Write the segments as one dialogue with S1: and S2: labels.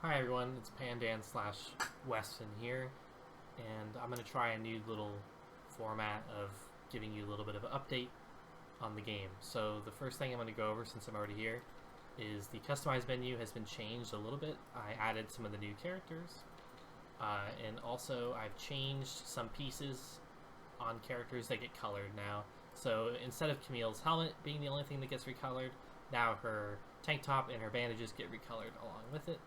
S1: Hi everyone, it's Pandan / Weston here, and I'm going to try a new little format of giving you a little bit of an update on the game. So the first thing I'm going to go over, since I'm already here, is the customized menu has been changed a little bit. I added some of the new characters, and also I've changed some pieces on characters that get colored now. So instead of Camille's helmet being the only thing that gets recolored, now her tank top and her bandages get recolored along with it.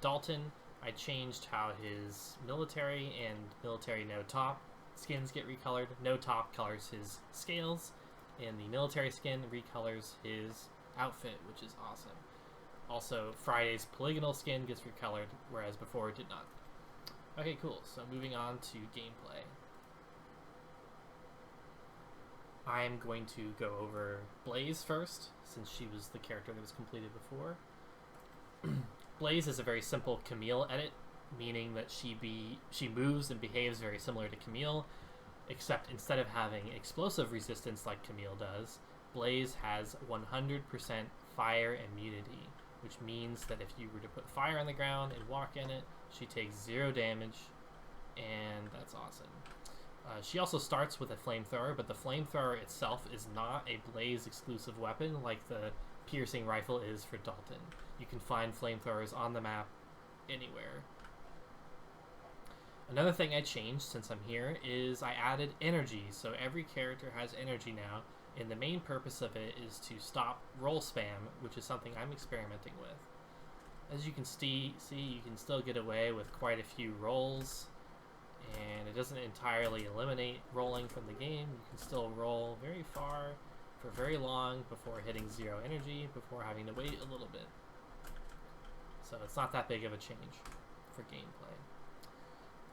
S1: Dalton, I changed how his military and military no top skins get recolored. No top colors his scales, and the military skin recolors his outfit, which is awesome. Also, Friday's polygonal skin gets recolored, whereas before it did not. Okay, cool. So moving on to gameplay. I'm going to go over Blaise first, since she was the character that was completed before. Blaise is a very simple Camille edit, meaning that she moves and behaves very similar to Camille, except instead of having explosive resistance like Camille does, Blaise has 100% fire immunity, which means that if you were to put fire on the ground and walk in it, she takes 0 damage, and that's awesome. She also starts with a flamethrower, but the flamethrower itself is not a Blaise exclusive weapon like the piercing rifle is for Dalton. You can find flamethrowers on the map anywhere. Another thing I changed since I'm here is I added energy, so every character has energy now, and the main purpose of it is to stop roll spam, which is something I'm experimenting with. As you can see, you can still get away with quite a few rolls, and it doesn't entirely eliminate rolling from the game. You can still roll very far for very long before hitting 0 energy, before having to wait a little bit. So it's not that big of a change for gameplay.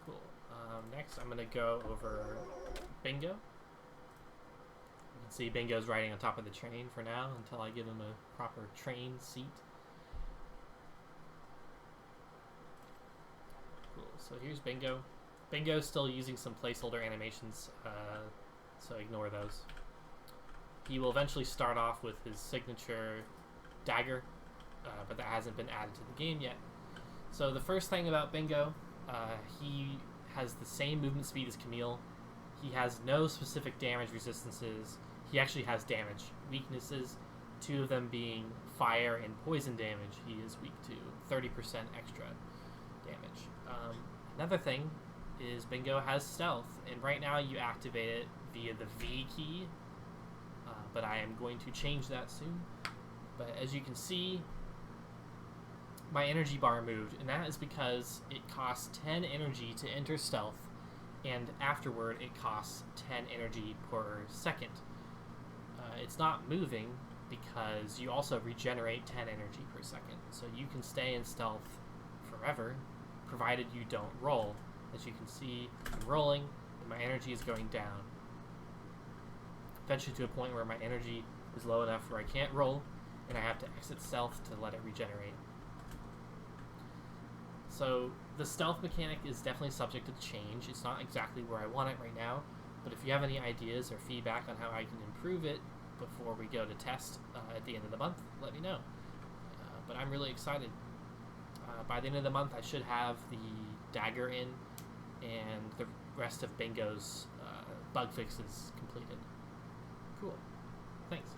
S1: Cool. Next, I'm going to go over Bingo. You can see Bingo's riding on top of the train for now until I give him a proper train seat. Cool. So here's Bingo. Bingo's still using some placeholder animations, so ignore those. He will eventually start off with his signature dagger, but that hasn't been added to the game yet. So the first thing about Bingo, he has the same movement speed as Camille. He has no specific damage resistances. He actually has damage weaknesses, 2 of them being fire and poison damage. He is weak to 30% extra damage. Another thing is Bingo has stealth, and right now you activate it via the V key, but I am going to change that soon. But as you can see, my energy bar moved, and that is because it costs 10 energy to enter stealth, and afterward it costs 10 energy per second. It's not moving because you also regenerate 10 energy per second, so you can stay in stealth forever, provided you don't roll. As you can see, I'm rolling, and my energy is going down. Eventually to a point where my energy is low enough where I can't roll, and I have to exit stealth to let it regenerate. So the stealth mechanic is definitely subject to change. It's not exactly where I want it right now, but if you have any ideas or feedback on how I can improve it before we go to test at the end of the month, let me know. But I'm really excited. By the end of the month, I should have the dagger in, and the rest of Bingo's bug fixes completed. Cool. Thanks.